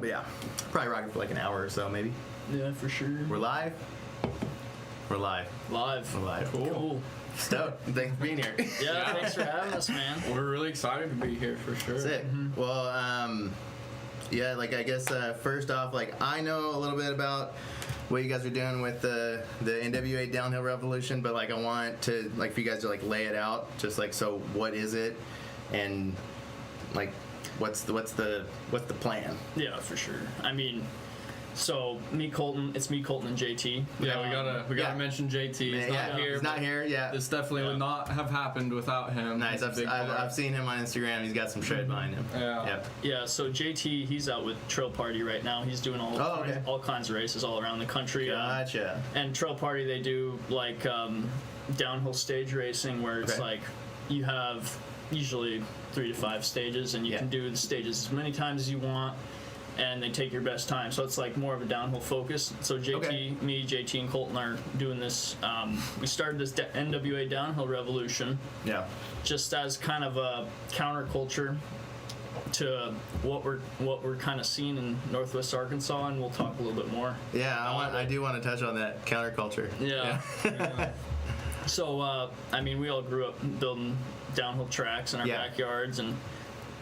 But yeah, probably rocking for like an hour or so, maybe. Yeah, for sure. We're live. We're live. Live. We're live. Cool. Stoked. Thanks for being here. Yeah, thanks for having us, man. We're really excited to be here for sure. Sick. Well, yeah, like I guess first off, like I know a little bit about what you guys are doing with the NWA Downhill Revolution, but like I want to like for you guys to like lay it out, just like so. What is it, and like what's the plan? Yeah, for sure. I mean, so me, Colten, it's me, Colten, and JT. Yeah, we gotta mention JT. He's not here. He's not here. Yeah, this definitely would not have happened without him. Nice. I've seen him on Instagram. He's got some shred behind him. Yeah. Yep. Yeah. So JT, he's out with Trail Party right now. He's doing all kinds of races all around the country. Gotcha. And Trail Party, they do like downhill stage racing where it's like you have usually 3 to 5 stages, and you can do the stages as many times as you want. And they take your best time, so it's like more of a downhill focus. So me, JT, and Colten are doing this. We started this NWA Downhill Revolution, just as kind of a counterculture to what we're kind of seeing in Northwest Arkansas, and we'll talk a little bit more. Yeah, I do want to touch on that counterculture. Yeah. So I mean, we all grew up building downhill tracks in our backyards, and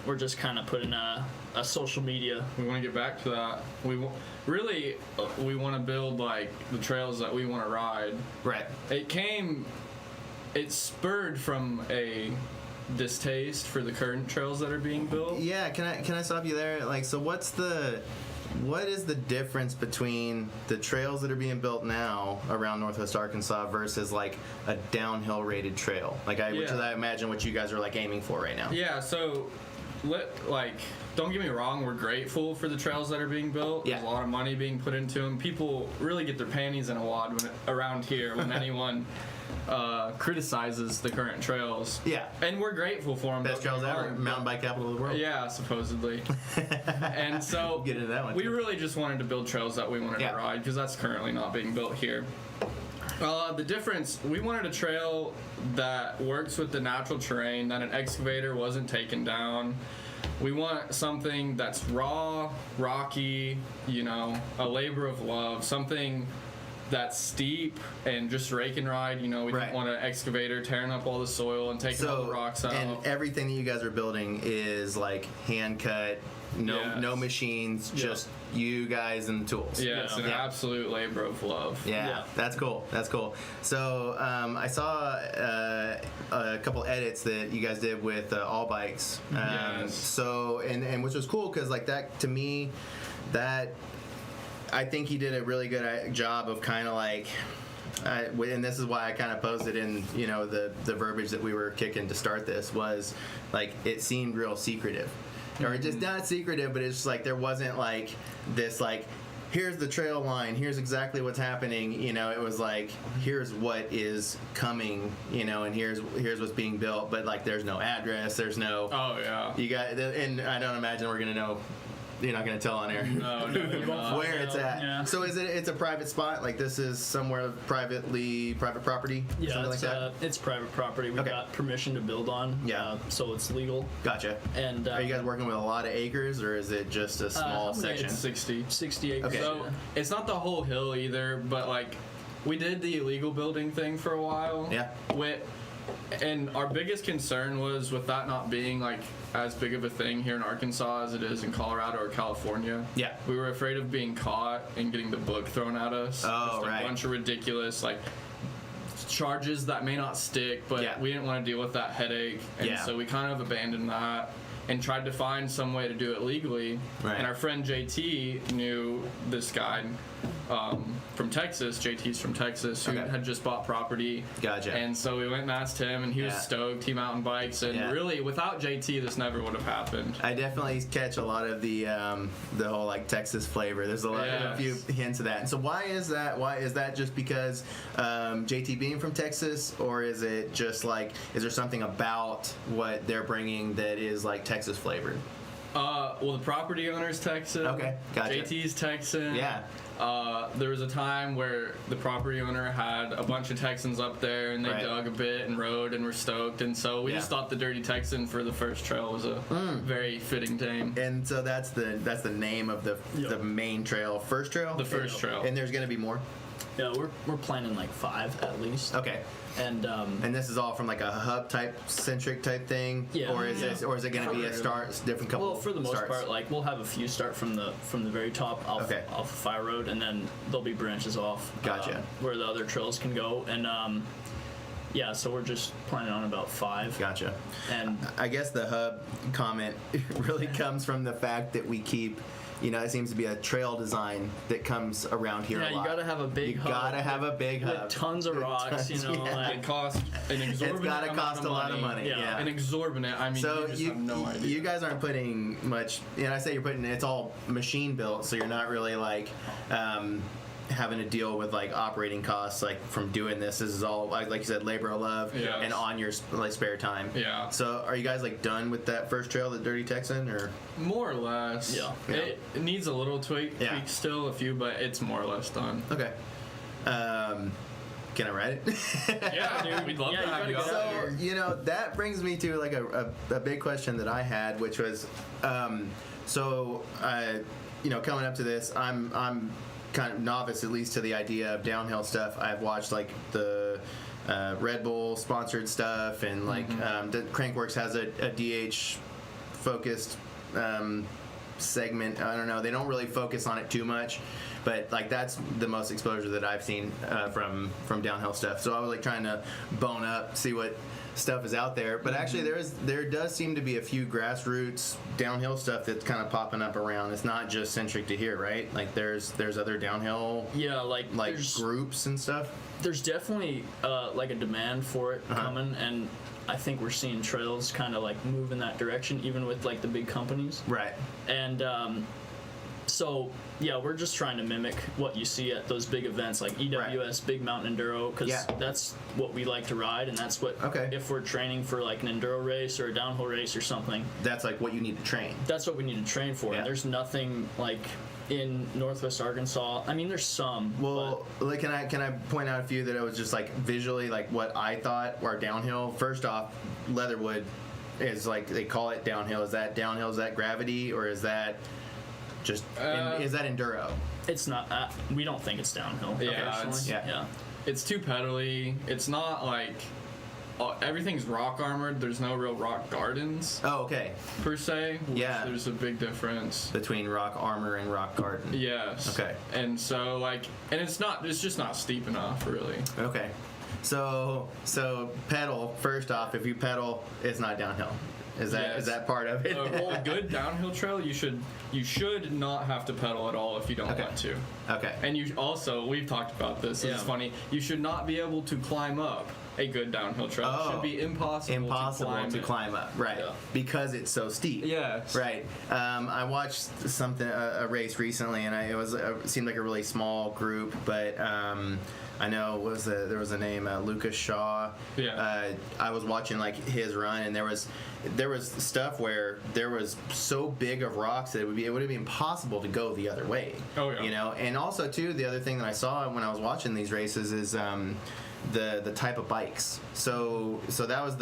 we're just kind of putting a social media. We want to get back to that. We want to build like the trails that we want to ride. Right. It spurred from a distaste for the current trails that are being built. Yeah, can I stop you there? Like, so what is the difference between the trails that are being built now around Northwest Arkansas versus like a downhill rated trail? Like which I imagine what you guys are like aiming for right now. Yeah, so don't get me wrong, we're grateful for the trails that are being built. There's a lot of money being put into them. People really get their panties in a wad around here when anyone criticizes the current trails. Yeah. And we're grateful for them. Best trails ever. Mountain bike capital of the world. Yeah, supposedly. And so get into that one we really just wanted to build trails that we wanted to ride, because that's currently not being built here. The difference, we wanted a trail that works with the natural terrain, that an excavator wasn't taken down. We want something that's raw, rocky, a labor of love, something that's steep and just rake and ride. We don't want an excavator tearing up all the soil and taking all the rocks out. And everything that you guys are building is like hand cut, no machines, just you guys and the tools. Yeah, it's an absolute labor of love. Yeah, that's cool. So I saw a couple edits that you guys did with all bikes. So and which was cool because like that to me, that I think he did a really good job of kind of like. And this is why I kind of posted in, the verbiage that we were kicking to start this was like it seemed real secretive. Or just not secretive, but it's just like there wasn't like this like here's the trail line, here's exactly what's happening, it was like here's what is coming, and here's what's being built, but like there's no address, there's no you got, and I don't imagine we're gonna know. You're not going to tell on air where it's at. Yeah. So it's a private spot? Like this is somewhere private property? Yeah, something like that? It's private property. We've got permission to build on. Yeah. So it's legal. Gotcha. And are you guys working with a lot of acres, or is it just a small section? It's 60 acres. Okay. So it's not the whole hill either, but like we did the illegal building thing for a while. Yeah. And our biggest concern was with that not being like as big of a thing here in Arkansas as it is in Colorado or California. Yeah. We were afraid of being caught and getting the book thrown at us. Oh, just a bunch of ridiculous like charges that may not stick, but we didn't want to deal with that headache. And so we kind of abandoned that and tried to find some way to do it legally. Right. And our friend JT knew this guy from Texas. JT's from Texas, who had just bought property. Gotcha. And so we went and asked him, and he was stoked. He mountain bikes, and really, without JT, this never would have happened. I definitely catch a lot of the whole like Texas flavor. There's a few hints of that. And so why is that? Why is that? Just because JT being from Texas, or is it just like is there something about what they're bringing that is like Texas flavored? Well, the property owner's Texan. Okay, gotcha. JT's Texan. Yeah. There was a time where the property owner had a bunch of Texans up there, and they Right. dug a bit and rode and were stoked, and so we just thought the Dirty Texan for the first trail was a very fitting name. And so that's the name of the main trail, first trail. The first trail. And there's gonna be more. Yeah, we're planning like 5 at least. Okay. And this is all from like a hub centric type thing, Yeah. or is it going to be a different couple? well, for the most starts? part, like we'll have a few start from the very top off of Fire Road, and then there'll be branches off. Gotcha. Where the other trails can go, and yeah, so we're just planning on about 5. Gotcha. And I guess the hub comment really comes from the fact that we keep. It seems to be a trail design that comes around here a lot. you gotta have a big hub. You gotta have a big hub. With tons of rocks, It costs an exorbitant It's gotta cost a lot of money. Yeah. An exorbitant. I mean, So you just have no idea. you guys aren't putting much. I say you're putting. It's all machine built, so you're not really like having to deal with like operating costs like from doing this. This is all like you said, labor of love, and on your like spare time. Yeah. So are you guys like done with that first trail, the Dirty Texan, or? More or less. Yeah. It needs a little tweak still, a few, but it's more or less done. Okay. Can I ride it? Yeah, dude, we'd love to have you out So here. that brings me to like a big question that I had, which was, coming up to this, I'm kind of novice at least to the idea of downhill stuff. I've watched like the Red Bull sponsored stuff, and like Crankworks has a DH focused segment. I don't know. They don't really focus on it too much, but like that's the most exposure that I've seen from downhill stuff. So I was like trying to bone up, see what stuff is out there. But actually, there does seem to be a few grassroots downhill stuff that's kind of popping up around. It's not just centric to here, right? Like there's other downhill like groups and stuff. There's definitely like a demand for it coming, and I think we're seeing trails kind of like move in that direction, even with like the big companies. Right. And so yeah, we're just trying to mimic what you see at those big events like EWS, Big Mountain Enduro, because that's what we like to ride, and that's what if we're training for like an enduro race or a downhill race or something. That's like what you need to train. That's what we need to train for. Yeah. And there's nothing like in Northwest Arkansas. I mean, there's some. Well, like, can I point out a few that I was just like visually like what I thought were downhill. First off, Leatherwood is like they call it downhill. Is that downhill? Is that gravity, or is that just is that enduro? It's not. We don't think it's downhill. Yeah, yeah. It's too pedally. It's not like everything's rock armored. There's no real rock gardens. Oh, okay. Per se. Yeah. There's a big difference between rock armor and rock garden. Yes. Okay. And so it's just not steep enough, really. Okay. So pedal, first off, if you pedal, it's not downhill. Is that part of it? A good downhill trail, you should not have to pedal at all if you don't want to. Okay. And you also, we've talked about this. It's funny. You should not be able to climb up a good downhill trail. It should be impossible to climb up. Right. Yeah. Because it's so steep. Yes. Right. I watched a race recently, and it seemed like a really small group, but I know there was a name Lucas Shaw. Yeah. I was watching like his run, and there was stuff where there was so big of rocks that it would have been impossible to go the other way. Oh yeah. And also too, the other thing that I saw when I was watching these races is the type of bikes. So that was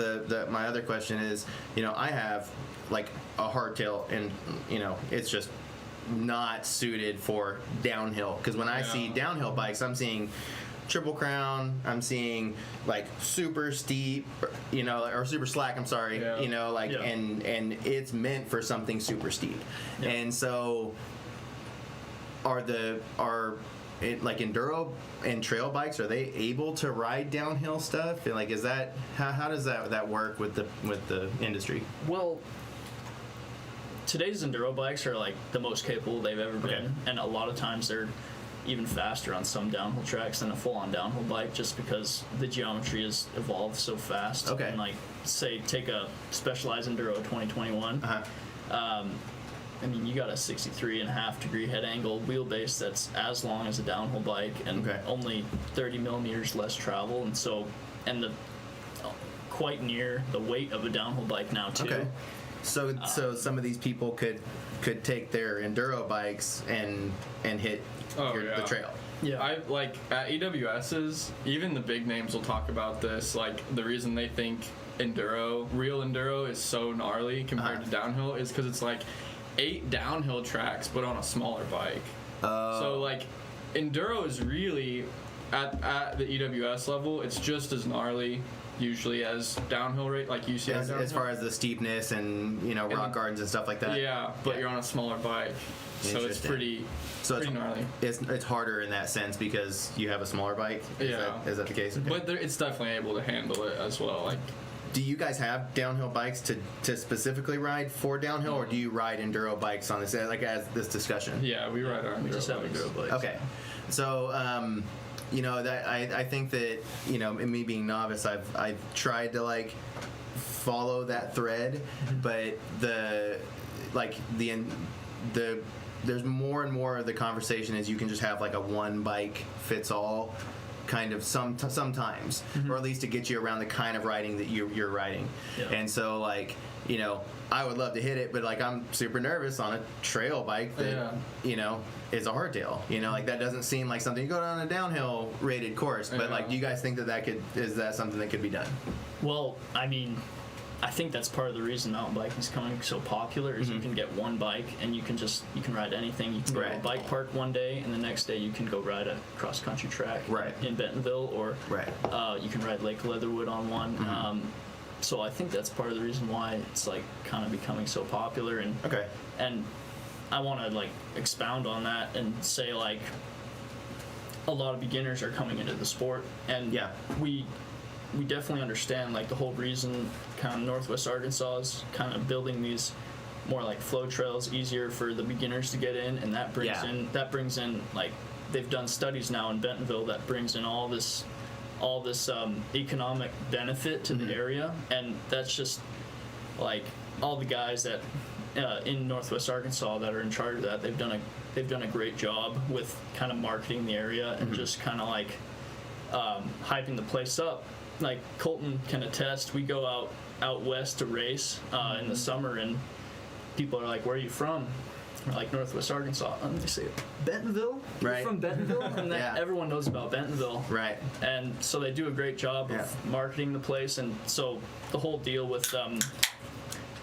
my other question is, I have like a hardtail, and it's just not suited for downhill, because when I see downhill bikes, I'm seeing Triple Crown, I'm seeing like super steep, or super slack, I'm sorry, and it's meant for something super steep. Yeah. And so like enduro and trail bikes, are they able to ride downhill stuff? And like, is that how does that work with the industry? Well, today's enduro bikes are like the most capable they've ever been, and a lot of times they're even faster on some downhill tracks than a full-on downhill bike, just because the geometry has evolved so fast. Okay. And like, say, take a Specialized Enduro 2021. I mean, you got a 63.5 degree head angle wheelbase that's as long as a downhill bike, and only 30 millimeters less travel, and the quite near the weight of a downhill bike now too. Okay. So some of these people could take their enduro bikes and hit the trail. Yeah. I like at EWS's, even the big names will talk about this. Like the reason they think real enduro is so gnarly compared to downhill is because it's like 8 downhill tracks but on a smaller bike. So like enduro is really at the EWS level, it's just as gnarly usually as downhill rate, like you see. As far as the steepness and rock gardens and stuff like that. Yeah, but you're on a smaller bike, so it's pretty gnarly. It's harder in that sense because you have a smaller bike. Is that the case? Okay. But it's definitely able to handle it as well. Like, do you guys have downhill bikes to specifically ride for downhill, or do you ride enduro bikes on this as this discussion? Yeah, we ride our enduro bikes. Okay, so that I think that in me being novice, I've tried to like follow that thread, but there's more and more of the conversation is you can just have like a one bike fits all kind of sometimes, or at least to get you around the kind of riding that you're riding. Yeah. And so like I would love to hit it, but like I'm super nervous on a trail bike that is a hardtail. Like that doesn't seem like something you go down a downhill rated course. But like, do you guys think is that something that could be done? Well, I mean, I think that's part of the reason mountain biking is becoming so popular is you can get one bike and you can ride anything. You can go to a bike park one day and the next day you can go ride a cross country track in Bentonville, or you can ride Lake Leatherwood on one. So I think that's part of the reason why it's like kind of becoming so popular. And I want to like expound on that and say like a lot of beginners are coming into the sport, and we definitely understand like the whole reason kind of Northwest Arkansas is kind of building these more like flow trails easier for the beginners to get in, and that brings in like they've done studies now in Bentonville that brings in all this economic benefit to the area, and that's just like all the guys that in Northwest Arkansas that are in charge of that, they've done a great job with kind of marketing the area and just kind of like hyping the place up. Like Colten can attest, we go out west to race in the summer, and people are like, "Where are you from?" We're like, "Northwest Arkansas." And they say, "Bentonville? You're from Bentonville?" And everyone knows about Bentonville. Right. And so they do a great job of marketing the place, and so the whole deal with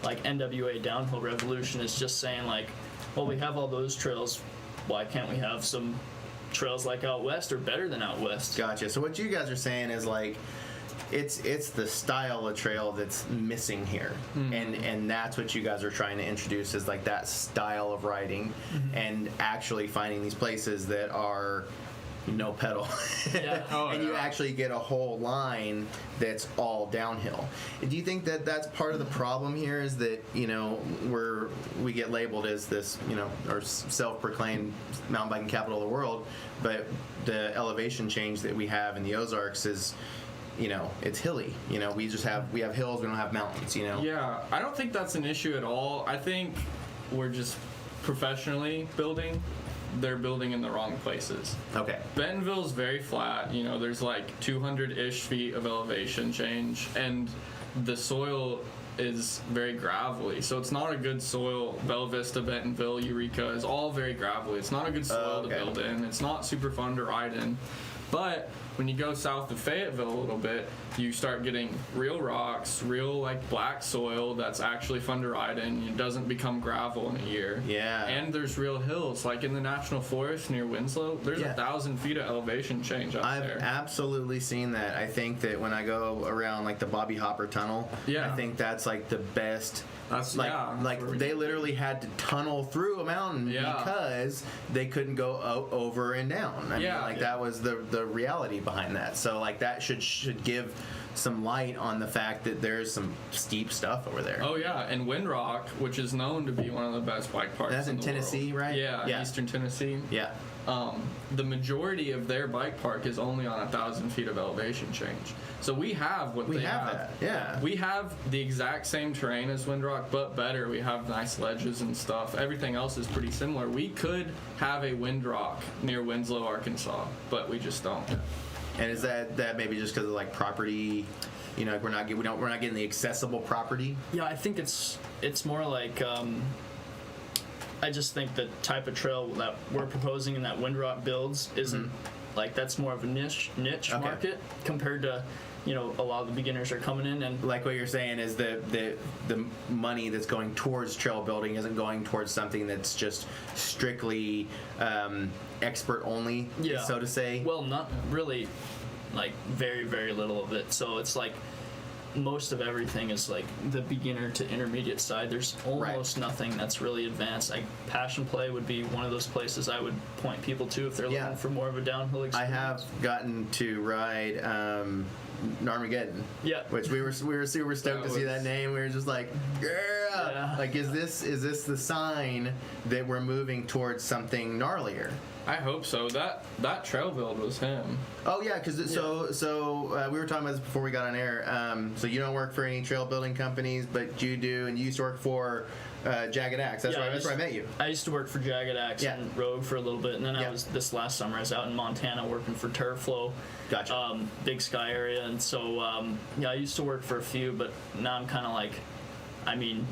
like NWA Downhill Revolution is just saying like, well, we have all those trails, why can't we have some trails like out west or better than out west? Gotcha. So what you guys are saying is like, it's the style of trail that's missing here, and that's what you guys are trying to introduce is like that style of riding, and actually finding these places that are no pedal, and you actually get a whole line that's all downhill. Do you think that that's part of the problem here? Is that we get labeled as this or self-proclaimed mountain biking capital of the world, but the elevation change that we have in the Ozarks is it's hilly. We have hills, we don't have mountains. Yeah, I don't think that's an issue at all. I think we're just professionally building. They're building in the wrong places. Okay. Bentonville's very flat. There's like 200-ish feet of elevation change, and the soil is very gravelly. So it's not a good soil. Bella Vista, Bentonville, Eureka is all very gravelly. It's not a good soil to build in. It's not super fun to ride in. But when you go south of Fayetteville a little bit, you start getting real rocks, real like black soil that's actually fun to ride in. It doesn't become gravel in a year. Yeah. And there's real hills, like in the National Forest near Winslow. There's 1,000 feet of elevation change up there. I've absolutely seen that. I think that when I go around like the Bobby Hopper Tunnel, I think that's like the best. That's they literally had to tunnel through a mountain because they couldn't go over and down. I mean, that was the reality behind that. So like that should give some light on the fact that there's some steep stuff over there. Oh yeah, and Windrock, which is known to be one of the best bike parks. That's in Tennessee, right? Yeah, Eastern Tennessee. Yeah. The majority of their bike park is only on 1,000 feet of elevation change. So we have what they have. That. Yeah. We have the exact same terrain as Windrock, but better. We have nice ledges and stuff. Everything else is pretty similar. We could have a Windrock near Winslow, Arkansas, but we just don't. And is that maybe just because of like property You know, like we're not getting the accessible property. Yeah, I think it's more like I just think the type of trail that we're proposing and that Windrock builds isn't like that's more of a niche market compared to, you know, a lot of the beginners are coming in and like what you're saying is the money that's going towards trail building isn't going towards something that's just strictly expert only, so to say. Well, not really, like very, very little of it. So it's like most of everything is like the beginner to intermediate side. There's almost nothing that's really advanced. Like Passion Play would be one of those places I would point people to if they're looking for more of a downhill experience. I have gotten to ride Gnarkansas, which we were super stoked to see that name. We were just like, yeah. Like, is this the sign that we're moving towards something gnarlier? I hope so. That trail build was him. Oh yeah, because so we were talking about this before we got on air. So you don't work for any trail building companies, but you do, and you used to work for Jagged Axe. That's where I met you. I used to work for Jagged Axe and Rogue for a little bit, and then I was this last summer I was out in Montana working for Turflow. Gotcha. Big Sky area, and so I used to work for a few, but now I'm kind of like, I mean,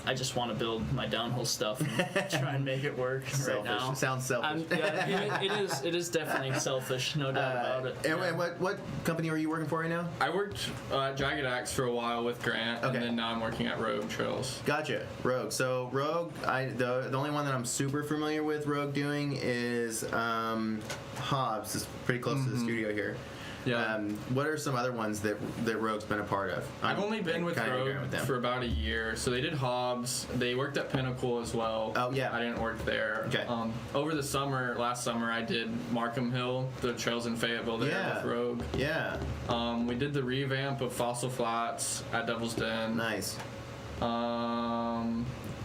I just want to build my downhill stuff and try and make it work right now. Sounds selfish. It is definitely selfish, no doubt about it. And what company are you working for right now? I worked at Jagged Axe for a while with Grant, and then now I'm working at Rogue Trails. Gotcha. Rogue. So Rogue, the only one that I'm super familiar with Rogue doing is Hobbs. It's pretty close to the studio here. Yeah. What are some other ones that Rogue's been a part of? I've only been with Rogue for about a year. So they did Hobbs. They worked at Pinnacle as well. Oh, yeah. I didn't work there. Okay. Over the last summer, I did Markham Hill, the trails in Fayetteville there with Rogue. Yeah. We did the revamp of Fossil Flats at Devil's Den. Nice.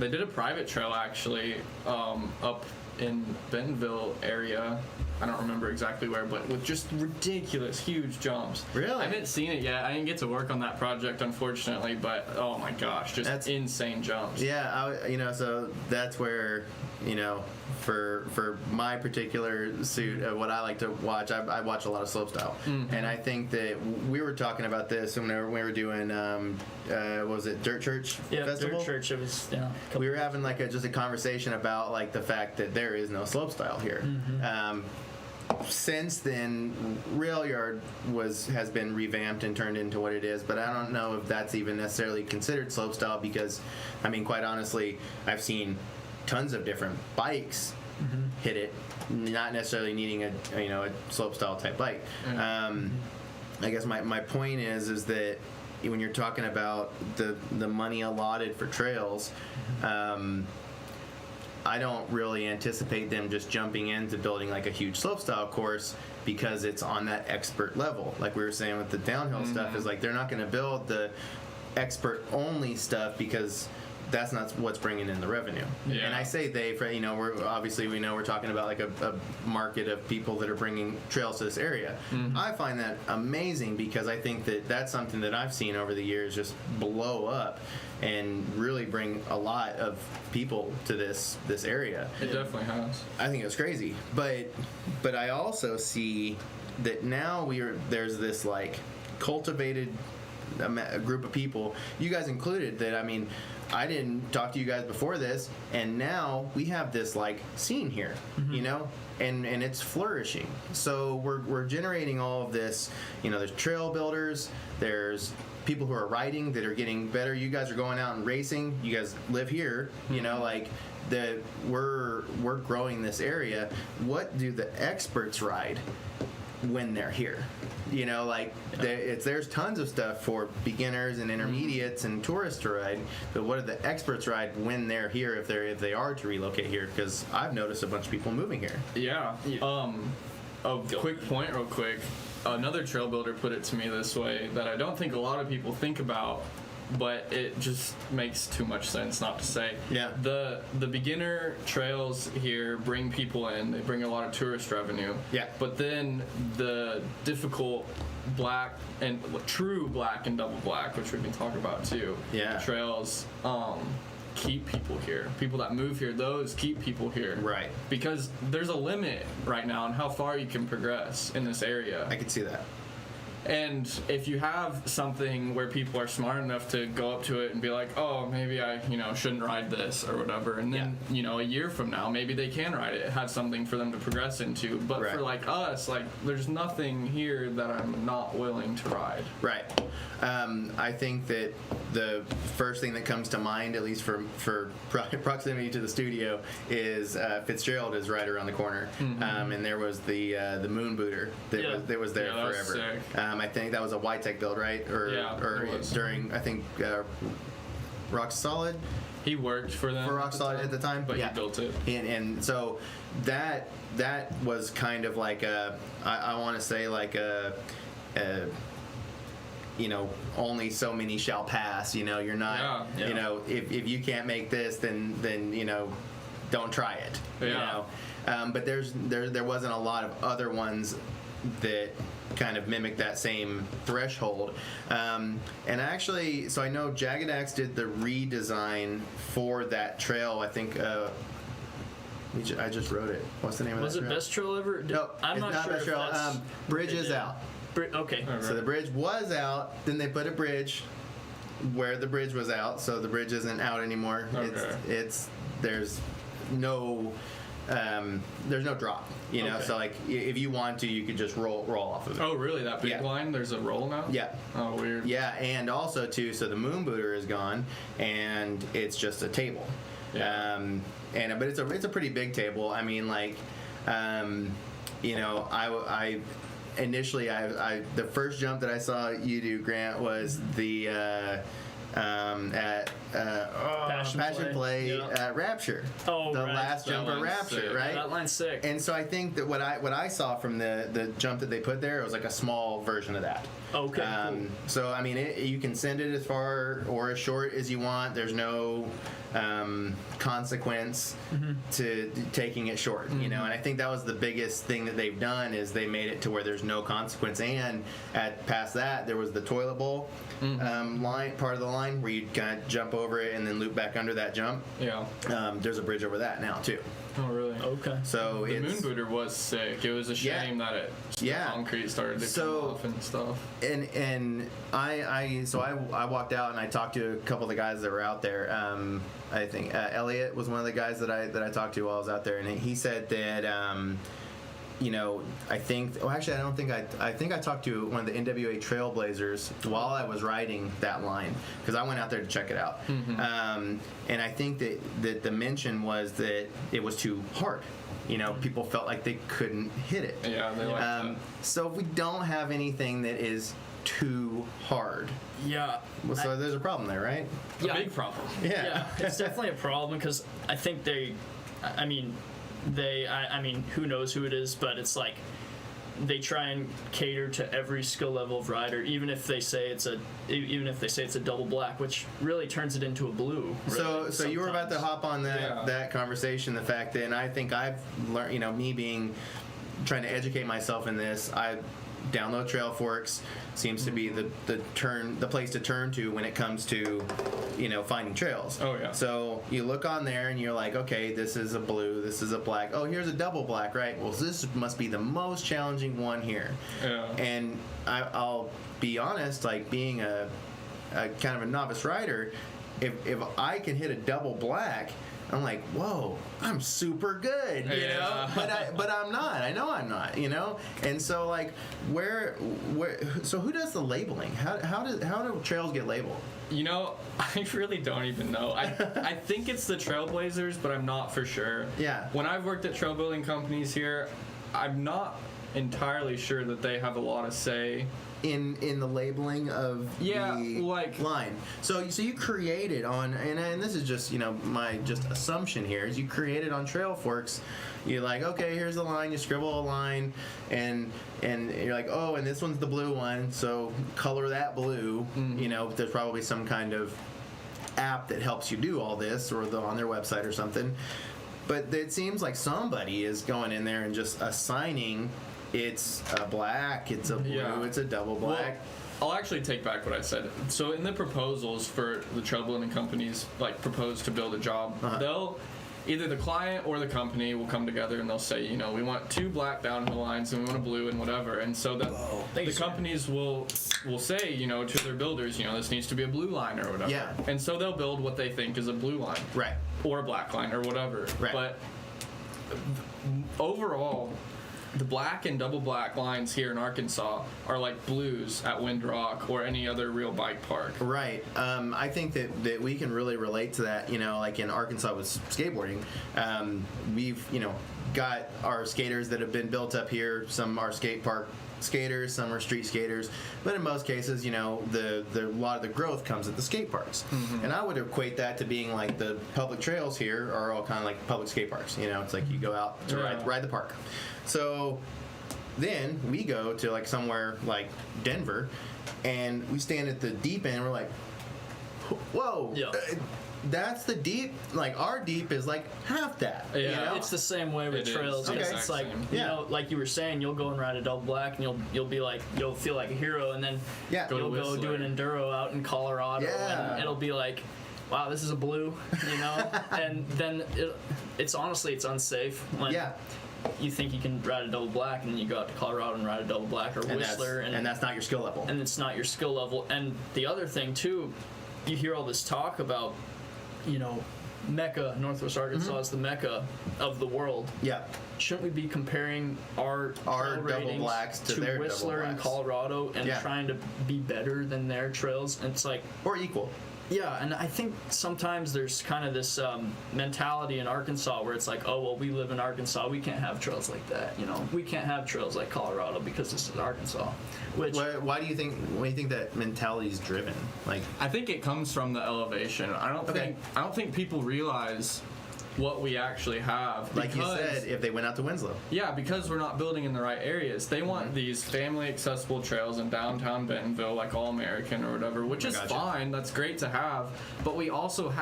They did a private trail, actually, up in Bentonville area. I don't remember exactly where, but with just ridiculous, huge jumps. Really? I haven't seen it yet. I didn't get to work on that project, unfortunately, but oh my gosh, that's insane jumps. Yeah, so that's where, for my particular suit of what I like to watch, I watch a lot of slopestyle. And I think that we were talking about this when we were doing, what was it, Dirt Church Festival? Dirt Church, it was, we were having just a conversation about like the fact that there is no slopestyle here. Since then, Rail Yard has been revamped and turned into what it is, but I don't know if that's even necessarily considered slopestyle because, I mean, quite honestly, I've seen tons of different bikes hit it, not necessarily needing a slopestyle type bike. I guess my point is that when you're talking about the money allotted for trails, I don't really anticipate them just jumping into building like a huge slopestyle course because it's on that expert level. Like we were saying with the downhill stuff, is like they're not going to build the expert only stuff because that's not what's bringing in the revenue. Yeah. And I say they, for we know we're talking about like a market of people that are bringing trails to this area. I find that amazing because I think that that's something that I've seen over the years just blow up and really bring a lot of people to this area. It definitely has. I think it's crazy, but I also see that now there's this like cultivated a group of people, you guys included, that I didn't talk to you guys before this, and now we have this like scene here, and it's flourishing. So we're generating all of this. There's trail builders, there's people who are riding that are getting better. You guys are going out and racing. You guys live here, we're growing this area. What do the experts ride when they're here? There's tons of stuff for beginners and intermediates and tourists to ride, but what do the experts ride when they're here, if they are to relocate here? Because I've noticed a bunch of people moving here. Yeah. A quick point real quick. Another trail builder put it to me this way that I don't think a lot of people think about, but it just makes too much sense not to say. Yeah. The beginner trails here bring people in. They bring a lot of tourist revenue. Yeah. But then the difficult true black and double black, which we can talk about too. Yeah. Trails keep people here. People that move here, those keep people here. Right. Because there's a limit right now on how far you can progress in this area. I could see that. And if you have something where people are smart enough to go up to it and be like, oh, maybe I, shouldn't ride this or whatever, and then, a year from now, maybe they can ride it. It had something for them to progress into. But for like us, like there's nothing here that I'm not willing to ride. Right. I think that the first thing that comes to mind, at least for proximity to the studio, is Fitzgerald is right around the corner, and there was the Moon Booter that was there forever. I think that was a Y-Tech build, right? Or during, I think, Rock Solid. He worked for them. For Rock Solid at the time, but he built it. And so that was kind of like I want to say like only so many shall pass. You're not. If you can't make this, then don't try it. But there wasn't a lot of other ones that kind of mimic that same threshold. And actually, so I know Jagged Axe did the redesign for that trail. I think I just wrote it. What's the name of that trail? Was it Best Trail Ever? No, I'm not sure Best Trail. that's Bridge is out. Okay. So the bridge was out, then they put a bridge where the bridge was out, so the bridge isn't out anymore. Okay. There's no drop, so like if you want to, you could just roll off of it. Oh, really? That big line? There's a roll now? Yeah. Oh, weird. Yeah, and also too, so the Moon Booter is gone, and it's just a table. Yeah. But it's a pretty big table. I mean, like, I initially the first jump that I saw you do, Grant, was the at Passion Play at Rapture. Oh, the right. last jump at Rapture, sick. right? That line's sick. And so I think that what I saw from the jump that they put there, it was like a small version of that. Okay. Cool. So I mean, you can send it as far or as short as you want. There's no consequence to taking it short, and I think that was the biggest thing that they've done is they made it to where there's no consequence. And past that, there was the toilet bowl part of the line where you kind of jump over it and then loop back under that jump. Yeah. There's a bridge over that now too. Oh, really? Okay. So the Moon Booter was sick. It was a shame that the concrete started to come off and stuff. And I walked out and I talked to a couple of the guys that were out there. I think Elliot was one of the guys that I talked to while I was out there, and he said that I think I talked to one of the NWA Trailblazers while I was riding that line because I went out there to check it out. And I think that the mention was that it was too hard. People felt like they couldn't hit it. Yeah, they like that. So if we don't have anything that is too hard, so there's a problem there, right? A big problem. Yeah, it's definitely a problem because I think I mean, who knows who it is, but it's like they try and cater to every skill level of rider, even if they say it's a double black, which really turns it into a blue. Really, so you were about to hop on that conversation, the fact that, and I think I've learned, me trying to educate myself in this, I download Trail Forks. Seems to be the place to turn to when it comes to finding trails. Oh yeah. So you look on there and you're like, okay, this is a blue, this is a black. Oh, here's a double black, right? Well, this must be the most challenging one here. Yeah. And I'll be honest, like being a kind of a novice rider, if I can hit a double black, I'm like, whoa, I'm super good, but I'm not. I know I'm not, And so like, so who does the labeling? How do trails get labeled? I really don't even know. I think it's the Trailblazers, but I'm not for sure. Yeah. When I've worked at trail building companies here, I'm not entirely sure that they have a lot of say in the labeling of the line. So you created on, and this is just my just assumption here is you created on Trail Forks. You're like, okay, here's the line. You scribble a line, and you're like, oh, and this one's the blue one, so color that blue. There's probably some kind of app that helps you do all this, or on their website or something. But it seems like somebody is going in there and just assigning. It's a black, it's a blue, it's a double black. Well, I'll actually take back what I said. So in the proposals for the trail building companies, like propose to build a job, either the client or the company will come together and they'll say, you know, we want 2 black downhill lines and we want a blue and whatever. And so that the companies will say, you know, to their builders, you know, this needs to be a blue line or whatever. Yeah. And so they'll build what they think is a blue line. Right. Or a black line or whatever. Right. But overall, the black and double black lines here in Arkansas are like blues at Windrock or any other real bike park. Right. I think that we can really relate to that, you know, like in Arkansas with skateboarding. We've, you know, got our skaters that have been built up here. Some are skate park skaters, some are street skaters, but in most cases, you know, the a lot of the growth comes at the skate parks. And I would equate that to being like the public trails here are all kind of like public skate parks. You know, it's like you go out to ride the park. So then we go to like somewhere like Denver, and we stand at the deep end. And we're like, whoa. Yeah. That's the deep. Like our deep is like half that. Yeah. You know? It's the same way with trails. Okay. It's like, Same. you know, like you were saying, you'll go and ride a double black, and you'll be like, you'll feel like a hero, and then you'll go do an enduro out in Colorado, and it'll be like, wow, this is a blue, you know, and then it's honestly it's unsafe when you think you can ride a double black, and then you go out to Colorado and ride a double black or Whistler, and that's not your skill level. And it's not your skill level. And the other thing too, you hear all this talk about, you know, Mecca, Northwest Arkansas is the Mecca of the world. Yeah. Shouldn't we be comparing our double blacks to their Whistler double and blacks? Colorado and trying to be better than their trails? And it's like, or equal. yeah, and I think sometimes there's kind of this mentality in Arkansas where it's like, oh, well, we live in Arkansas, we can't have trails like that, you know, we can't have trails like Colorado because this is Arkansas. Which Why do you think that mentality is driven? Like, I think it comes from the elevation. I don't think people realize what we actually have. Like you said, if they went out to Winslow. Yeah, because we're not building in the right areas. They want these family accessible trails in downtown Bentonville, like All American or whatever, which is fine. That's great to have. But we also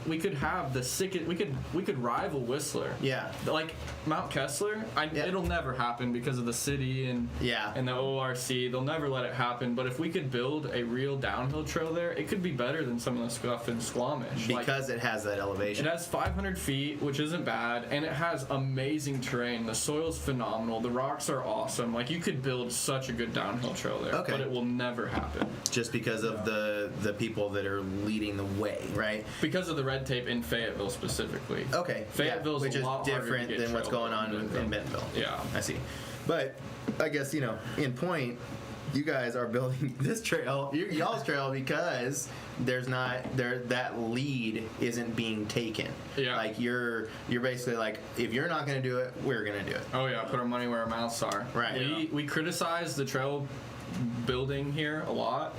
we could have the sickest. We could rival Whistler. Yeah. Like Mount Kessler. It'll never happen because of the city and the ORC. They'll never let it happen. But if we could build a real downhill trail there, it could be better than some of the stuff in Squamish. Because it has that elevation. It has 500 feet. Which isn't bad, and it has amazing terrain. The soil's phenomenal. The rocks are awesome. Like, you could build such a good downhill trail there, but it will never happen. Just because of the people that are leading the way, right? Because of the red tape in Fayetteville specifically. Okay. Fayetteville's which a is lot different than what's going on in Bentonville. Yeah. I see. But I guess, you know, in point, you guys are building this trail, y'all's trail, because that lead isn't being taken. Yeah. Like you're basically like, if you're not going to do it, we're going to do it. Oh yeah, put our money where our mouths are. Right. We criticize the trail building here a lot,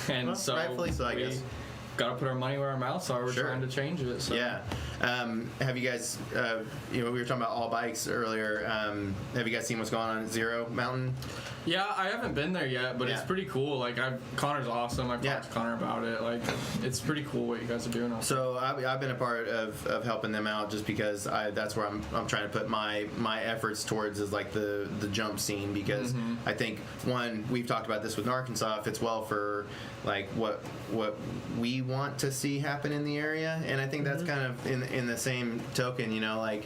and so rightfully so, I guess. Gotta put our money where our mouths are. We're trying to change it. So. Yeah. Have you guys, you know, we were talking about all bikes earlier. Have you guys seen what's going on at Zero Mountain? Yeah, I haven't been there yet, but it's pretty cool. Like, Connor's awesome. I've talked to Connor about it. Like, it's pretty cool what you guys are doing. So I've been a part of helping them out just because that's where I'm trying to put my efforts towards is like the jump scene, because I think, one, we've talked about this with Gnarkansas, fits well for like what we want to see happen in the area, and I think that's kind of in the same token, you know, like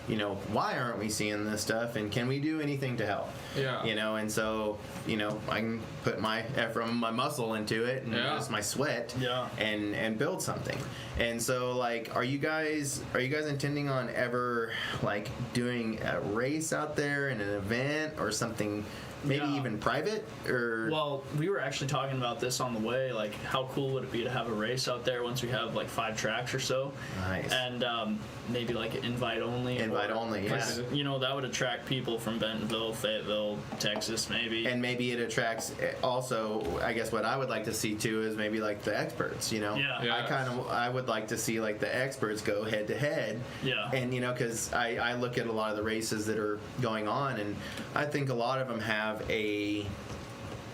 you know, why aren't we seeing this stuff, and can we do anything to help? Yeah. You know, and so, you know, I can put my effort, my muscle into it, and just my sweat, and build something. And so, like, are you guys intending on ever like doing a race out there and an event or something? Maybe even private, or... Well, we were actually talking about this on the way, like, how cool would it be to have a race out there once we have, like, 5 tracks or so? Nice. And maybe, like, invite only. Invite only, yeah. You know, that would attract people from Bentonville, Fayetteville, Texas, maybe. And maybe it attracts, also, I guess what I would like to see, too, is maybe, like, the experts, you know? Yeah. I would like to see, like, the experts go head-to-head. Yeah. And, you know, because I look at a lot of the races that are going on, and I think a lot of them have a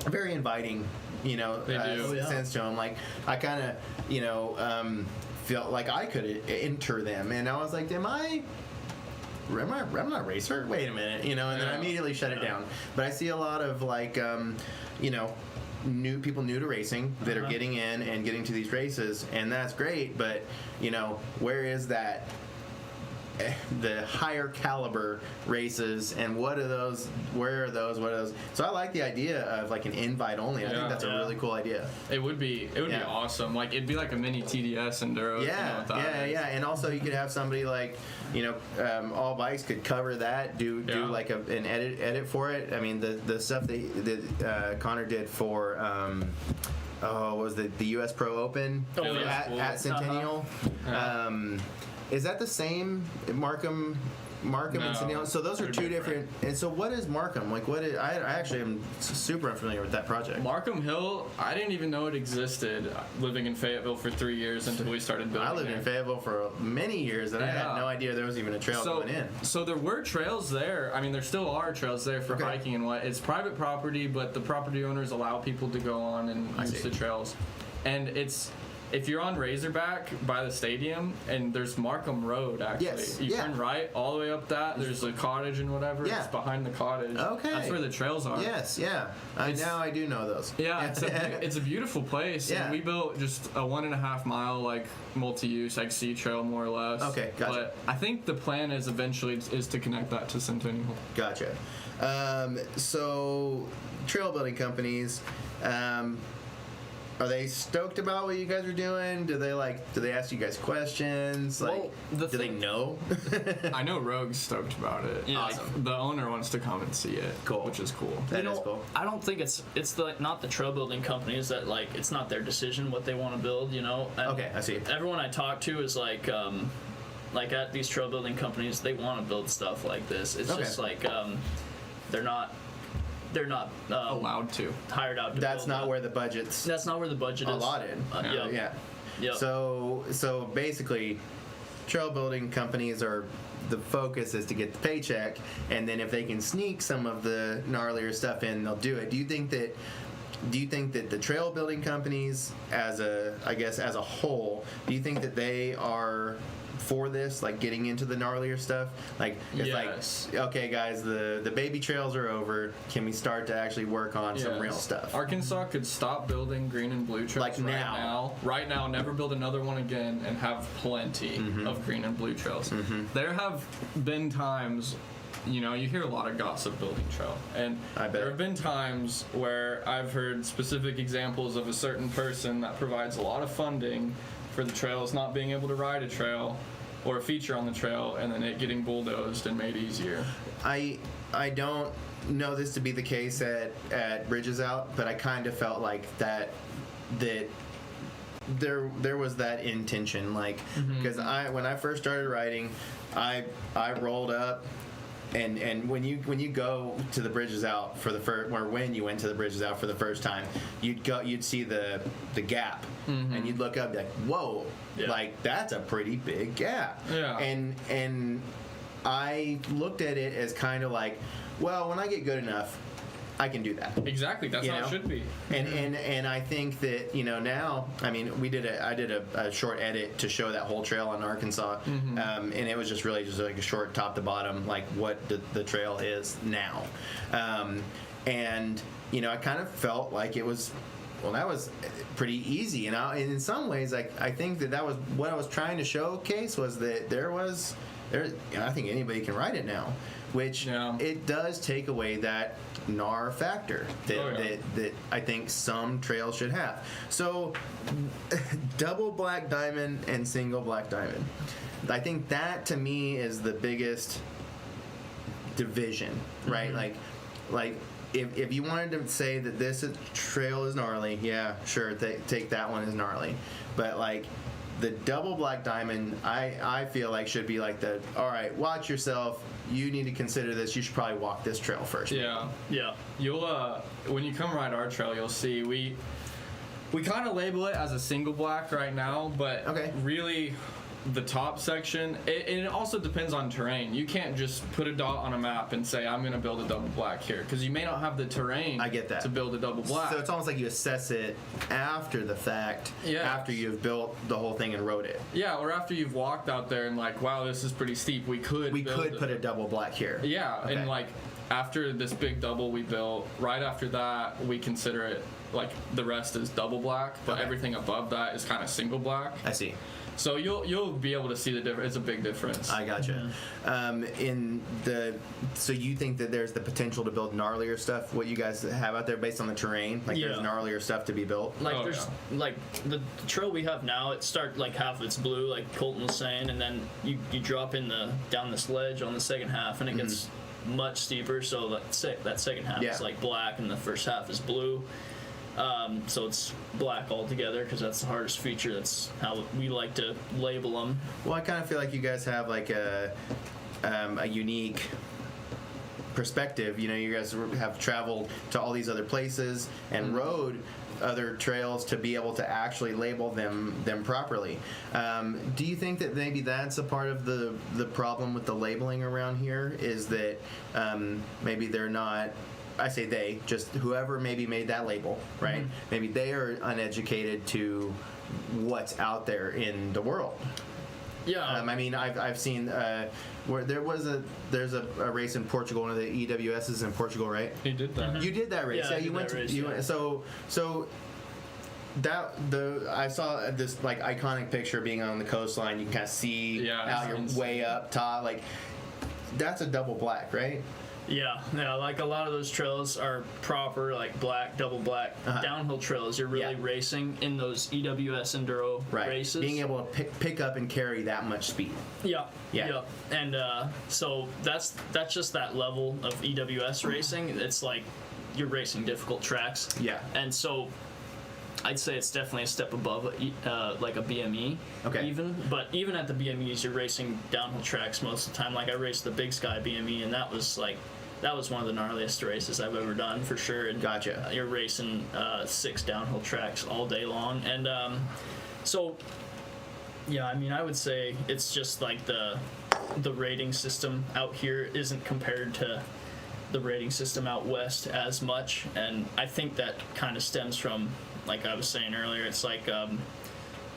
very inviting, you know, sense to them. Like, I kind of, you know, felt like I could enter them, and I was like, I'm not a racer. Wait a minute, you know, and then I immediately shut it down. But I see a lot of like, you know, people new to racing that are getting in and getting to these races, and that's great. But where is that? The higher caliber races, and what are those? Where are those? What are those? So I like the idea of like an invite only. I think that's a really cool idea. It would be awesome. Like it'd be like a mini TDS enduro. Yeah. And also you could have somebody like All Bikes could cover that, do like an edit for it. I mean the stuff that Connor did for. What was the U.S. Pro Open at Centennial? Is that the same Markham and Centennial? So those are two different. And so what is Markham? Like what is? I actually am super unfamiliar with that project. Markham Hill, I didn't even know it existed. Living in Fayetteville for 3 years until we started building. I lived in Fayetteville for many years, and I had no idea there was even a trail going in. So there were trails there. I mean, there still are trails there for hiking and what. It's private property, but the property owners allow people to go on and use the trails. And it's. If you're on Razorback by the stadium, and there's Markham Road, actually. You turn right all the way up that. There's a cottage and whatever. Yeah. It's behind the cottage. Okay. That's where the trails are. Yes, yeah. Now I do know those. Yeah, it's a beautiful place. Yeah. And we built just a 1.5 mile, like, multi-use XC trail, more or less. Okay, gotcha. But I think the plan is eventually is to connect that to Centennial. Gotcha. So, trail building companies... are they stoked about what you guys are doing? Do they ask you guys questions? Like, do they know? I know Rogue's stoked about it. Yeah. Awesome. The owner wants to come and see it. Cool. Which is cool. That is cool. I don't think it's not the trail building companies that it's not their decision what they want to build, And okay, I see. Everyone I talk to is like at these trail building companies, they want to build stuff like this. It's just like they're not allowed to hired out to that's not where the budget's that's not where the budget allotted. Yeah. So basically trail building companies the focus is to get the paycheck, and then if they can sneak some of the gnarlier stuff in, they'll do it. Do you think that the trail building companies as a whole, do you think that they are for this, like getting into the gnarlier stuff? Like it's like, okay guys, the baby trails are over, can we start to actually work on some real stuff? Arkansas could stop building green and blue trails right now, never build another one again, and have plenty of green and blue trails. There have been times, you hear a lot of gossip building trail, and there have been times where I've heard specific examples of a certain person that provides a lot of funding for the trails not being able to ride a trail or a feature on the trail, and then it getting bulldozed and made easier. I don't know this to be the case at Bridges Out, but I kind of felt like that there was that intention, like because when I first started riding, I rolled up. And when you go to the Bridges Out for the first, or when you went to the Bridges Out for the first time, you'd see the gap, and you'd look up like, whoa, like that's a pretty big gap. Yeah. And I looked at it as kind of like, well, when I get good enough, I can do that. Exactly, that's how it should be. And I think that now, I mean, I did a short edit to show that whole trail on Arkansas, and it was just really just like a short top to bottom, like what the trail is now, and I kind of felt like it was. Well, that was pretty easy, and in some ways, I think that was what I was trying to showcase, was that there. I think anybody can ride it now, which it does take away that gnar factor that I think some trails should have. So, double black diamond and single black diamond. I think that to me is the biggest division, right? Like if you wanted to say that this trail is gnarly, yeah, sure, take that one as gnarly, but like. The double black diamond, I feel like should be like all right, watch yourself. You need to consider this. You should probably walk this trail first. Yeah. You'll when you come ride our trail, you'll see we kind of label it as a single black right now, but really the top section, it also depends on terrain. You can't just put a dot on a map and say, I'm going to build a double black here, because you may not have the terrain to build a double black. So it's almost like you assess it after the fact, after you've built the whole thing and rode it. Yeah, or after you've walked out there and like, wow, this is pretty steep. We could put a double black here. Yeah, and like after this big double we built, right after that, we consider it like the rest is double black, but everything above that is kind of single black. I see. So you'll be able to see the difference. It's a big difference. I gotcha. So you think that there's the potential to build gnarlier stuff? What you guys have out there based on the terrain? Like there's gnarlier stuff to be built. Like like the trail we have now. It starts like half of it's blue, like Colten was saying, and then you drop in down this ledge on the second half, and it gets much steeper. So that second half is like black, and the first half is blue. So it's black altogether because that's the hardest feature. That's how we like to label them. Well, I kind of feel like you guys have like a unique perspective. You know, you guys have traveled to all these other places and rode other trails to be able to actually label them properly. Do you think that maybe that's a part of the problem with the labeling around here? Is that maybe they're not, I say they, just whoever maybe made that label, right? Maybe they are uneducated to what's out there in the world. Yeah. I mean, I've seen where there's a race in Portugal, one of the EWSs in Portugal, right? He did that. You did that race. Yeah, you went to race, you. So that I saw this like iconic picture being on the coastline. You can kind of see out your way up top. Like that's a double black, right? Yeah, like a lot of those trails are proper, like black, double black downhill trails. You're really racing in those EWS enduro races. Being able to pick up and carry that much speed. Yeah. And so that's just that level of EWS racing. It's like you're racing difficult tracks. Yeah. And so I'd say it's definitely a step above like a BME. Okay. But even at the BMEs, you're racing downhill tracks most of the time. Like I raced the Big Sky BME, and that was one of the gnarliest races I've ever done for sure. And gotcha. You're racing 6 downhill tracks all day long, and so yeah, I mean, I would say it's just like the rating system out here isn't compared to the rating system out west as much, and I think that kind of stems from, like I was saying earlier, it's like,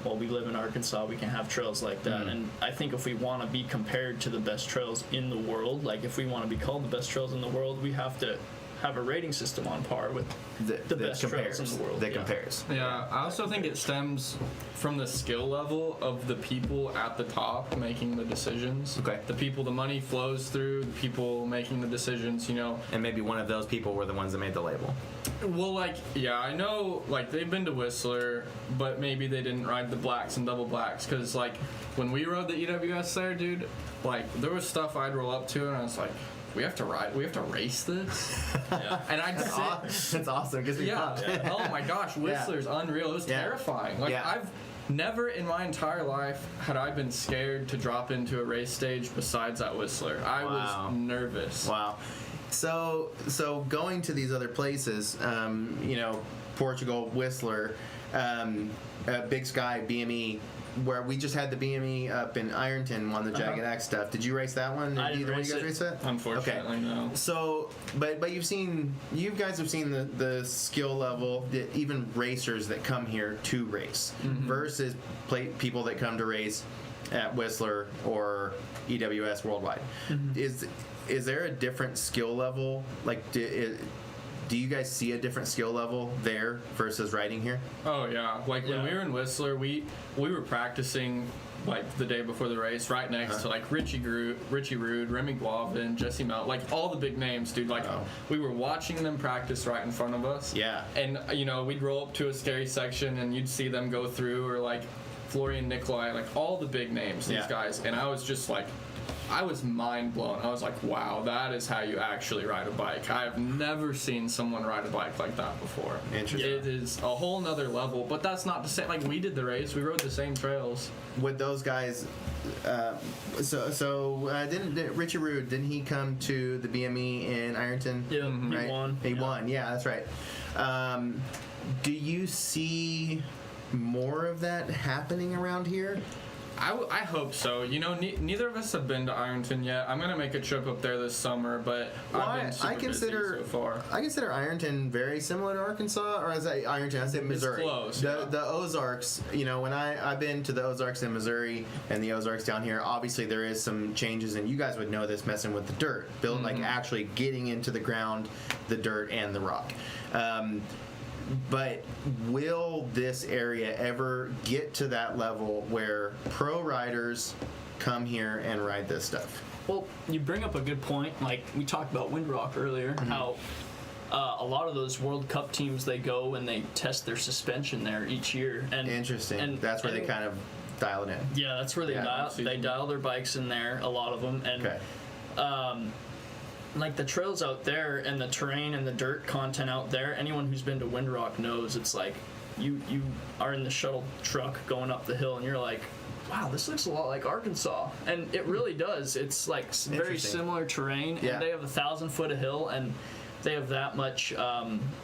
well, we live in Arkansas, we can have trails like that, and I think if we want to be compared to the best trails in the world, like if we want to be called the best trails in the world, we have to have a rating system on par with the best trails in the world. That compares. Yeah, I also think it stems from the skill level of the people at the top making the decisions. Okay. The people the money flows through, the people making the decisions, you know. And maybe one of those people were the ones that made the label. Well, like, yeah, I know, like, they've been to Whistler, but maybe they didn't ride the blacks and double blacks, because, like, when we rode the EWS there, dude, like, there was stuff I'd roll up to, and I was like, we have to race this? Yeah. And I'd sit. That's awesome. Oh my gosh, Whistler's unreal. It was terrifying. Like, I've never in my entire life had I been scared to drop into a race stage besides at Whistler. I was nervous. Wow. So going to these other places, you know, Portugal, Whistler, Big Sky, BME, where we just had the BME up in Ironton on the Jagged Axe stuff. Did you race that one? I didn't Either one of you guys race that? Unfortunately, no. So, but you guys have seen the skill level, even racers that come here to race versus people that come to race at Whistler or EWS Worldwide. Is there a different skill level? Like, do you guys see a different skill level there versus riding here? Oh yeah, like when we were in Whistler, we were practicing like the day before the race, right next to like Richie Rude, Remy Guavin, Jesse Melt, like all the big names, dude. Like we were watching them practice right in front of us. Yeah. And you know, we'd roll up to a scary section and you'd see them go through, or like Florian Nikolai, like all the big names, these guys. And I was just like, I was mind blown. I was like, wow, that is how you actually ride a bike. I have never seen someone ride a bike like that before. Interesting. It is a whole nother level, but that's not to say, like, we did the race, we rode the same trails. With those guys, didn't Richie Rude, didn't he come to the BME in Ironton? Yeah, right? He won. He won, yeah, that's right. Do you see more of that happening around here? I hope so. You know, neither of us have been to Ironton yet. I'm gonna make a trip up there this summer, but I've been super busy so far. I consider Ironton very similar to Arkansas, or is that Ironton? I say Missouri. It's close. The Ozarks. You know, when I've been to the Ozarks in Missouri and the Ozarks down here, obviously there is some changes, and you guys would know this, messing with the dirt, like actually getting into the ground, the dirt and the rock. But will this area ever get to that level where pro riders come here and ride this stuff? Well, you bring up a good point. Like we talked about Windrock earlier, how a lot of those World Cup teams, they go and they test their suspension there each year. And Interesting. And that's where they kind of dial it in. Yeah, that's where they dial their bikes in there, a lot of them. And like the trails out there and the terrain and the dirt content out there, anyone who's been to Windrock knows it's like you are in the shuttle truck going up the hill and you're like, wow, this looks a lot like Arkansas. And it really does. It's like very similar terrain. Yeah. And they have 1,000-foot of hill and they have that much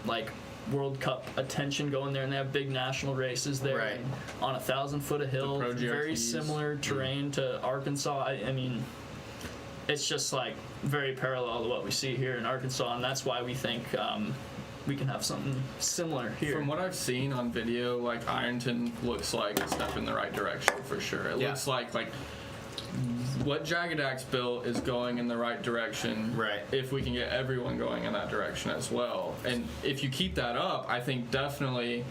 like World Cup attention going there, and they have big national races there. Right. And on 1,000-foot of hill, very similar terrain to Arkansas. I mean, it's just like very parallel to what we see here in Arkansas, and that's why we think we can have something similar here. From what I've seen on video, like Ironton looks like a step in the right direction for sure. It looks like what Jagged Axe built is going in the right direction. Right. If we can get everyone going in that direction as well, and if you keep that up, I think definitely,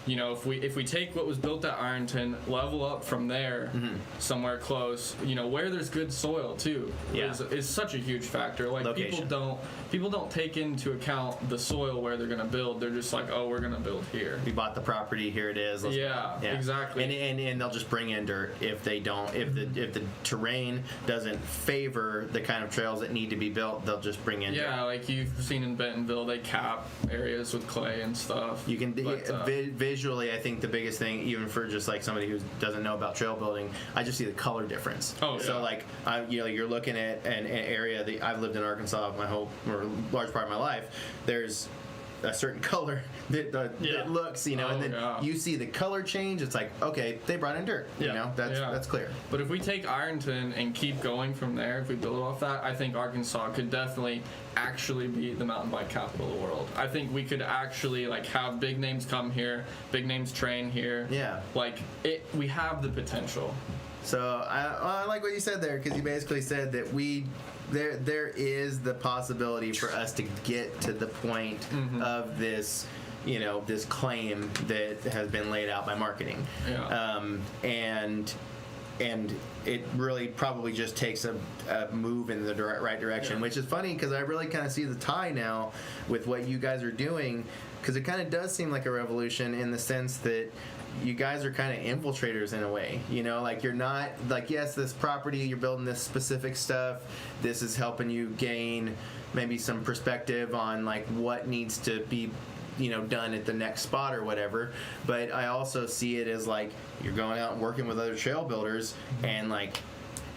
you know, if we take what was built at Ironton, level up from there, somewhere close, you know, where there's good soil too, is such a huge factor. Like Location. people don't take into account the soil where they're gonna build. They're just like, oh, we're gonna build here. We bought the property, here it is. Exactly. And they'll just bring in dirt if they don't. If the terrain doesn't favor the kind of trails that need to be built, they'll just bring in dirt. Yeah, like you've seen in Bentonville, they cap areas with clay and stuff. You can visually, I think the biggest thing, even for just like somebody who doesn't know about trail building, I just see the color difference. Oh, yeah. So like, you're looking at an area that I've lived in Arkansas my whole or large part of my life. There's a certain color that looks, you know, and then you see the color change. It's like, okay, they brought in dirt. You know, that's clear. But if we take Ironton and keep going from there, if we build off that, I think Arkansas could definitely actually be the mountain bike capital of the world. I think we could actually like have big names come here, big names train here. Yeah. Like we have the potential. So I like what you said there, because you basically said that there is the possibility for us to get to the point of this, you know, this claim that has been laid out by marketing. Yeah. And it really probably just takes a move in the right direction, which is funny because I really kind of see the tie now with what you guys are doing, because it kind of does seem like a revolution in the sense that you guys are kind of infiltrators in a way, you know, like you're not like, yes, this property, you're building this specific stuff, this is helping you gain maybe some perspective on like what needs to be, you know, done at the next spot or whatever. But I also see it as like you're going out and working with other trail builders and like,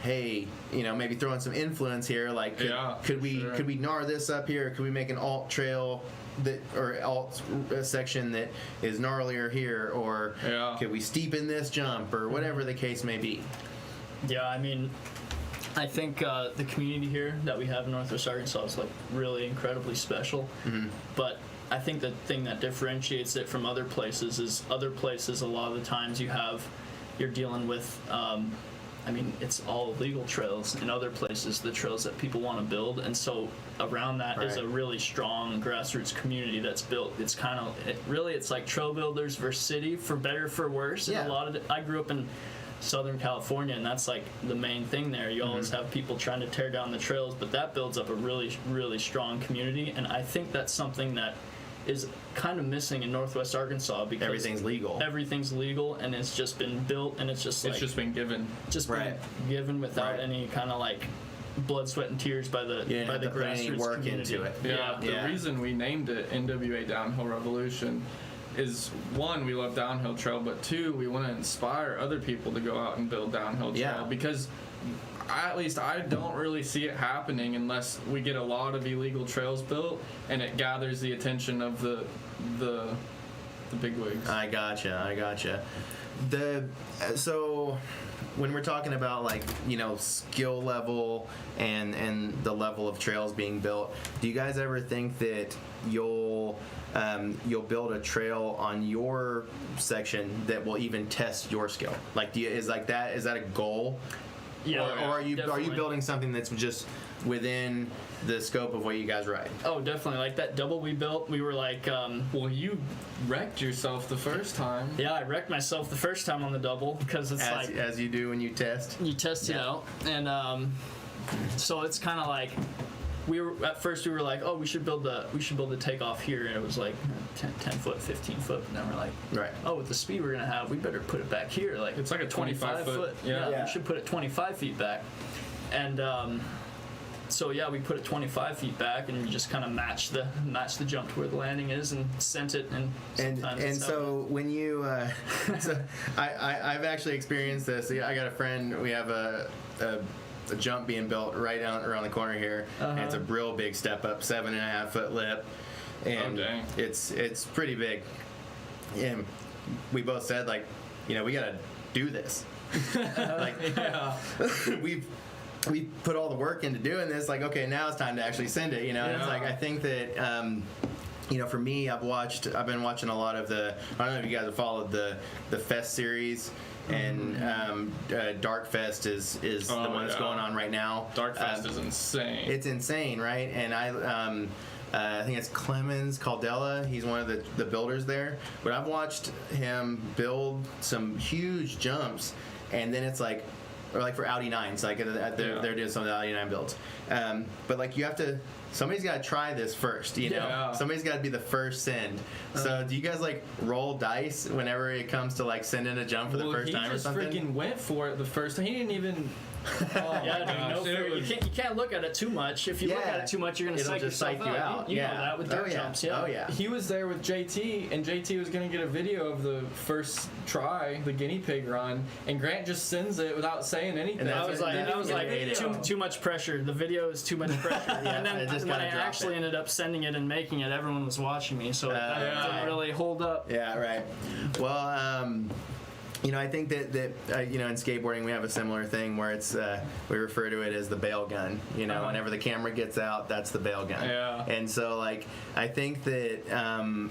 hey, you know, maybe throwing some influence here, like could we gnar this up here, could we make an alt trail that, or alt section that is gnarlier here, or could we steepen this jump, or whatever the case may be. Yeah, I mean, I think the community here that we have in Northwest Arkansas is like really incredibly special. But I think the thing that differentiates it from other places is other places a lot of the times you're dealing with I mean, it's all illegal trails. In other places, the trails that people want to build, and so around that is a really strong grassroots community that's built. It's kind of it's like trail builders versus city, for better for worse. And a lot of I grew up in Southern California, and that's like the main thing there. You always have people trying to tear down the trails, but that builds up a really, really strong community, and I think that's something that is kind of missing in Northwest Arkansas, because everything's legal and it's just been built, and it's just been given without any kind of like blood, sweat, and tears by the grassroots work community. into it. The reason we named it NWA Downhill Revolution is, one, we love downhill trail, but two, we want to inspire other people to go out and build downhill trail, because at least I don't really see it happening unless we get a lot of illegal trails built and it gathers the attention of the bigwigs. I gotcha. So when we're talking about like, you know, skill level and the level of trails being built, do you guys ever think that you'll build a trail on your section that will even test your skill? Like, is that a goal? or are you definitely. building something that's just within the scope of what you guys ride? Oh, definitely. Like that double we built, we were like, well, you wrecked yourself the first time. yeah, I wrecked myself the first time on the double because it's As you do when you test. you test it out, and so it's kind of like at first we were like, oh, we should build the takeoff here, and it was like 10 foot, 15 foot, and then we're like, Right. oh, with the speed we're gonna have, we better put it back here. Like It's like a 25 foot. Yeah, we should put it 25 feet back, and so yeah, we put it 25 feet back, and you just kind of match the jump to where the landing is, and sent it, and sometimes And it's so when you, so I've actually experienced this. I got a friend. We have a jump being built right out around the corner here, and it's a real big step up, 7.5 foot lip, and it's pretty big. And we both said, like, you know, we gotta do this. Like, we put all the work into doing this. Like, okay, now it's time to actually send it. You know, and it's like, I think that. You know, for me, I've been watching a lot of I don't know if you guys have followed the Fest series, and Dark Fest is the one that's going on right now. Dark Fest is insane. It's insane, right? And I think it's Clemens Caldela. He's one of the builders there. But I've watched him build some huge jumps, and then it's like, or like for Audi 9s, like they're doing some of the Audi 9 builds. But like somebody's got to try this first, you know? Yeah. Somebody's got to be the first send. So do you guys like roll dice whenever it comes to like sending a jump for the first time or something? He just freaking went for it the first time. He didn't even. Yeah, dude, you can't look at it too much. If you look at it too much, you're gonna psych yourself out. You know that with dirt jumps. Yeah. Oh yeah. He was there with JT, and JT was gonna get a video of the first try, the guinea pig run, and Grant just sends it without saying anything. And I was like, too much pressure. The video is too much pressure. And then when I actually ended up sending it and making it, everyone was watching me, so it didn't really hold up. Yeah, right. Well, you know, I think that you know, in skateboarding we have a similar thing where it's we refer to it as the bail gun. You know, whenever the camera gets out, that's the bail gun. Yeah. And so, like, I think that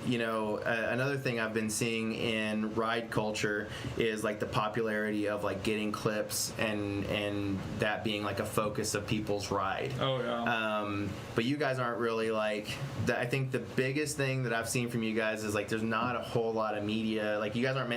you know, another thing I've been seeing in ride culture is like the popularity of like getting clips and that being like a focus of people's ride. Oh yeah. But you guys aren't really like. I think the biggest thing that I've seen from you guys is like there's not a whole lot of media. Like you guys aren't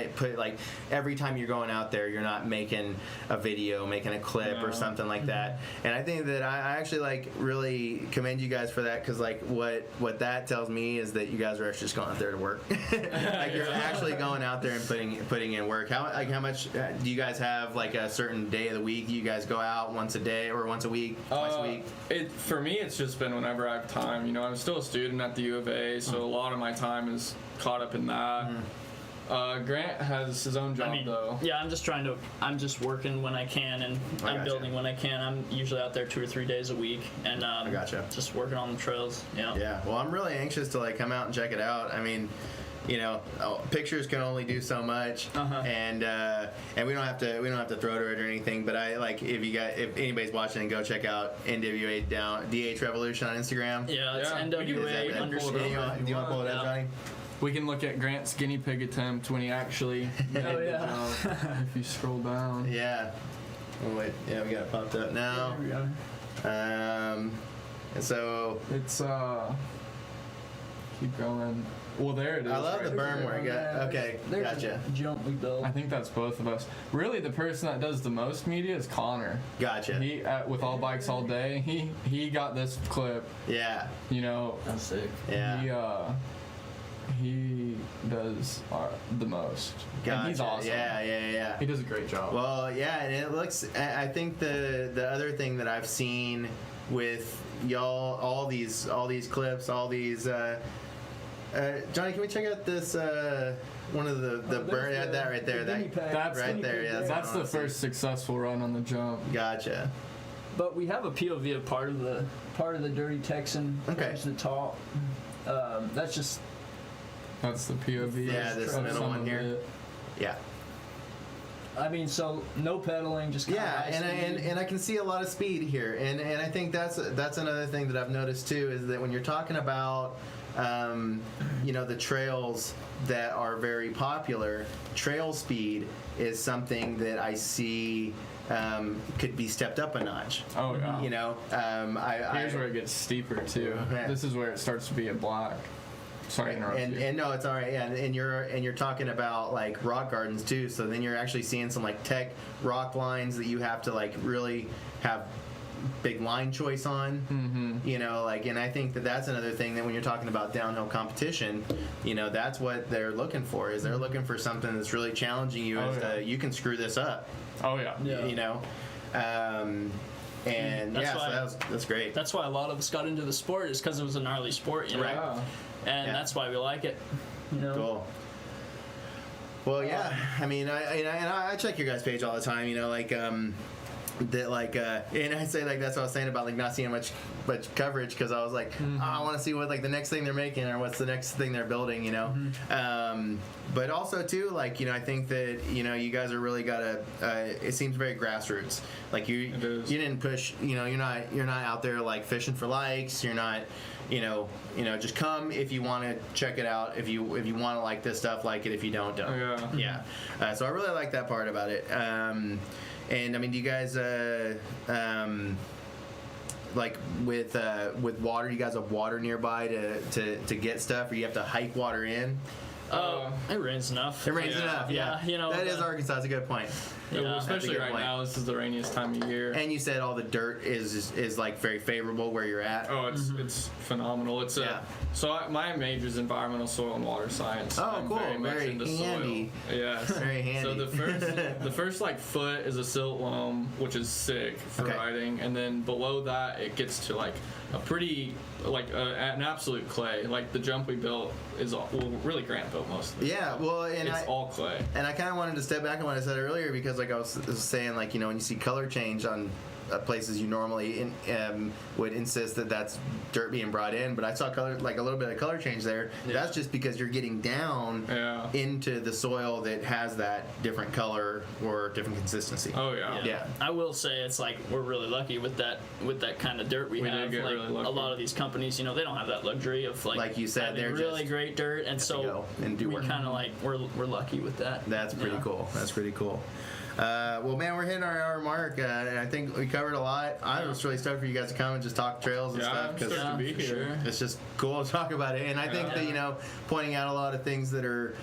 every time you're going out there, you're not making a video, making a clip or something like that. And I think that I actually like really commend you guys for that, because like what that tells me is that you guys are actually just going out there to work. Like you're actually going out there and putting in work. How much do you guys have, like a certain day of the week? Do you guys go out once a day or once a week, twice a week? For me, it's just been whenever I have time. You know, I'm still a student at the U of A, so a lot of my time is caught up in that. Grant has his own job though. Yeah, I'm just working when I can, and I'm building when I can. I'm usually out there 2 or 3 days a week, and I gotcha. Just working on the trails. Yeah. Yeah. Well, I'm really anxious to like come out and check it out. I mean, you know, pictures can only do so much, and we don't have to throw to it or anything. But I like if anybody's watching, go check out NWA DH Revolution on Instagram. Yeah, it's NWA underscore. Do you want to pull it up, Johnny? We can look at Grant's guinea pig attempt when he actually made the jump. If you scroll down. Yeah. Oh wait. Yeah, we got it popped up now. There we go. And so it's keep going. Well, there it is. I love the berm work. Okay, gotcha. Jump we built. I think that's both of us. Really, the person that does the most media is Connor. Gotcha. He with All Bikes All Day. He got this clip. Yeah. You know. That's sick. Yeah. He does the most. Gotcha. And he's awesome. Yeah. He does a great job. Well, yeah, and it looks. I think the other thing that I've seen with y'all, all these clips, all these. Johnny, can we check out this? One of the burn. That right there. That's right there. Yeah, that's the first successful run on the jump. Gotcha. But we have a POV of part of the Dirty Texan. Okay. The top. That's the POV. Yeah, this middle one here. Yeah. I mean, so no pedaling, just kind of and I can see a lot of speed here, and I think that's another thing that I've noticed too, is that when you're talking about you know, the trails that are very popular, trail speed is something that I see could be stepped up a notch. Oh yeah. You know, Here's where it gets steeper too. Yeah. This is where it starts to be a black. Sorry to interrupt you. And no, it's all right. Yeah, and you're talking about like rock gardens too. So then you're actually seeing some like tech rock lines that you have to like really have big line choice on. Mm-hmm. You know, like, and I think that that's another thing that when you're talking about downhill competition, you know, that's what they're looking for. Is they're looking for something that's really challenging you. You can screw this up. Oh yeah. You know. And so that's great. That's why a lot of us got into the sport, is because it was a gnarly sport, you know. Right. And that's why we like it. You know? Cool. Well, yeah. I mean, I check your guys' page all the time. You know, like that, like, and I say like that's what I was saying about like not seeing much coverage, because I was like, I want to see what like the next thing they're making or what's the next thing they're building. You know. But also too, like, you know, I think that, you know, you guys are really got it seems very grassroots. Like you didn't push. You know, you're not out there like fishing for likes. You're not. You know, just come if you want to check it out. If you want to like this stuff, like it. If you don't. Yeah. So I really like that part about it. And I mean, do you guys like with water? You guys have water nearby to get stuff, or you have to hike water in? It rains enough. It rains enough. Yeah. You know, that is Arkansas. That's a good point. Yeah, especially right now. This is the rainiest time of year. And you said all the dirt is like very favorable where you're at. Oh, it's phenomenal. It's so my major is environmental soil and water science. Oh, I'm cool. Very much Very into handy. soil. Yes. Very handy. So the first like foot is a silt loam, which is sick for riding, and then below that it gets to like a pretty an absolute clay. Like the jump we built is really Grant built most of it. Yeah. Well, and it's all clay. And I kind of wanted to step back on what I said earlier, because like I was saying, like, you know, when you see color change on places, you normally would insist that that's dirt being brought in, but I saw color, like a little bit of color change there. That's just because you're getting down into the soil that has that different color or different consistency. Oh yeah. I will say it's like we're really lucky with that kind of dirt we have. Like really a lot of these companies, you know, they don't have that luxury of like you said, having they're really just great dirt, and so and do we work. kind of like we're lucky with that. That's pretty cool. That's pretty cool. Well, man, we're hitting our hour mark, and I think we covered a lot. I was really stoked for you guys to come and just talk trails and stuff, because to be here. Sure. It's just cool to talk about it. And I think that, you know, pointing out a lot of things that are,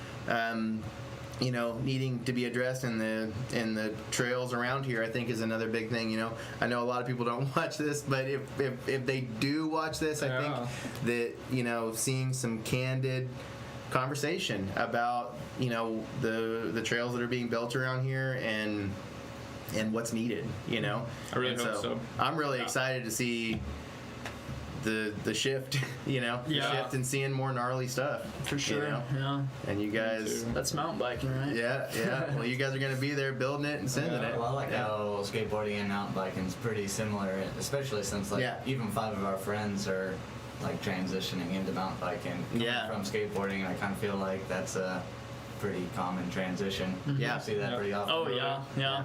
you know, needing to be addressed in the trails around here, I think is another big thing. You know, I know a lot of people don't watch this, but if they do watch this, I think that, you know, seeing some candid conversation about, you know, the trails that are being built around here and what's needed, you know. I really hope so. I'm really excited to see the shift, you know, the shift and seeing more gnarly stuff. For sure. You know? Yeah. And you guys, that's mountain biking, right? Yeah. Well, you guys are gonna be there building it and sending it. Well, I like how skateboarding and mountain biking is pretty similar, especially since even 5 of our friends are like transitioning into mountain biking from skateboarding. I kind of feel like that's a pretty common transition. Yeah. I see that pretty often. Oh yeah.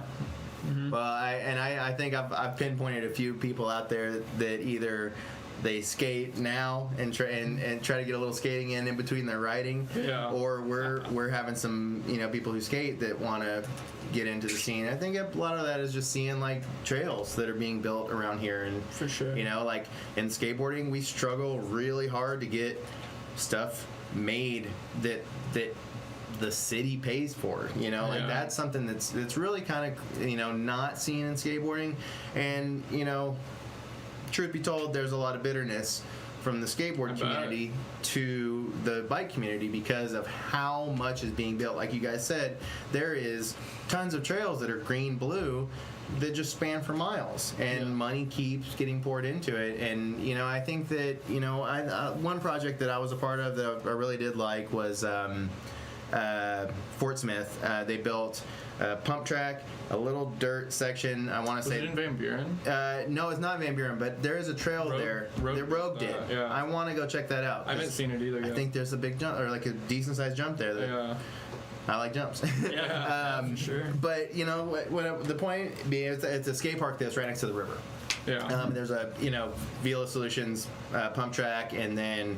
Mm-hmm. Well, I think I've pinpointed a few people out there that either they skate now and try to get a little skating in between their riding, or we're having some, you know, people who skate that want to get into the scene. I think a lot of that is just seeing like trails that are being built around here, and for sure, you know, like in skateboarding, we struggle really hard to get stuff made that the city pays for, you know, like that's something that's really kind of, you know, not seen in skateboarding. And, you know, truth be told, there's a lot of bitterness from the skateboard community to the bike community because of how much is being built. Like you guys said, there is tons of trails that are green, blue, that just span for miles, and money keeps getting poured into it. And, you know, I think that, you know, one project that I was a part of that I really did like was Fort Smith. They built a pump track, a little dirt section. I want to say. Was it in Van Buren? No, it's not Van Buren, but there is a trail there. Rogue did. I want to go check that out. I haven't seen it either. I think there's a big jump, or like a decent sized jump there. I like jumps. For sure. But, you know, what the point being is it's a skate park that's right next to the river. Yeah. There's a Velo Solutions pump track, and then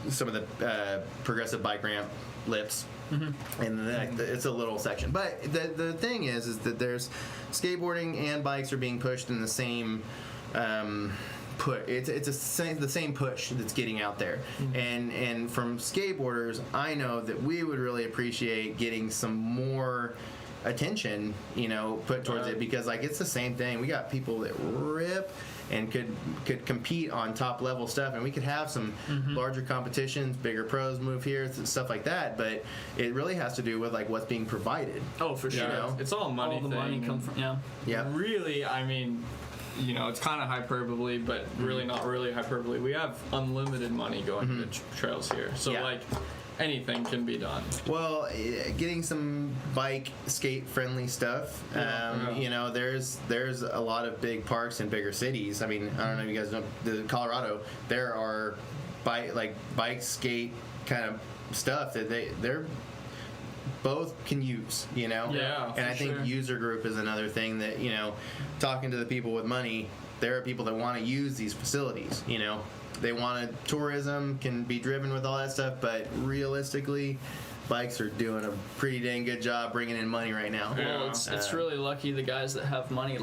some of the progressive bike ramp lips. And it's a little section, but the thing is that there's skateboarding and bikes are being pushed in the same it's the same push that's getting out there. And from skateboarders, I know that we would really appreciate getting some more attention put towards it, because like it's the same thing. We got people that rip and could compete on top level stuff, and we could have some larger competitions, bigger pros move here, stuff like that, but it really has to do with like what's being provided. Oh, for sure. It's all money. All the money come from Really, I mean, it's kind of hyperbole, but really not really hyperbole. We have unlimited money going to trails here, so like anything can be done. Well, getting some bike skate friendly stuff. There's a lot of big parks in bigger cities. I mean, I don't know if you guys know, Colorado, there are bike skate kind of stuff that they're both can use, Yeah. And I think user group is another thing that, talking to the people with money, there are people that want to use these facilities, They want tourism can be driven with all that stuff, but realistically, bikes are doing a pretty dang good job bringing in money right now. Well, it's really lucky the guys that have money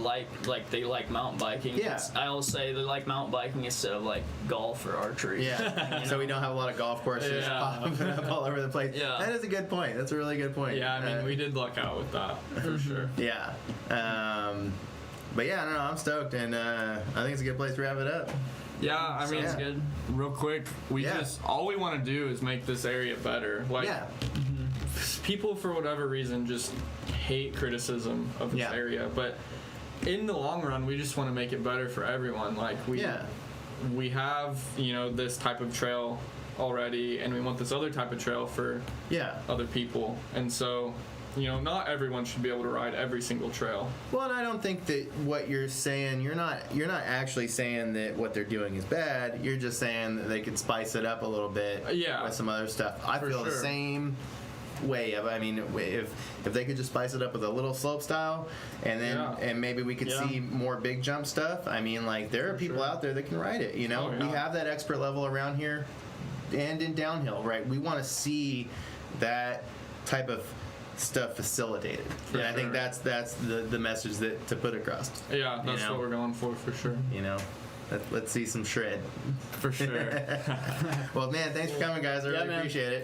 they like mountain biking. Yeah. I will say they like mountain biking instead of like golf or archery. Yeah. So we don't have a lot of golf courses popping up all over the place. Yeah. That is a good point. That's a really good point. Yeah, I mean, we did luck out with that for sure. Yeah. But yeah, no, I'm stoked, and I think it's a good place to wrap it up. Yeah, I mean, Sounds good. Real quick, all we want to do is make this area better. Like, people for whatever reason just hate criticism of this area, but in the long run, we just want to make it better for everyone. Like we have this type of trail already, and we want this other type of trail for other people, and so. Not everyone should be able to ride every single trail. Well, and I don't think that what you're saying, you're not actually saying that what they're doing is bad. You're just saying that they could spice it up a little bit with some other stuff. I feel the same way. I mean, if they could just spice it up with a little slope style, and then and maybe we could see more big jump stuff. I mean, like there are people out there that can ride it. We have that expert level around here, and in downhill, right? We want to see that type of stuff facilitated. I think that's the message that to put across. Yeah, that's what we're going for sure. Let's see some shred. For sure. Well, man, thanks for coming, guys. I really appreciate it.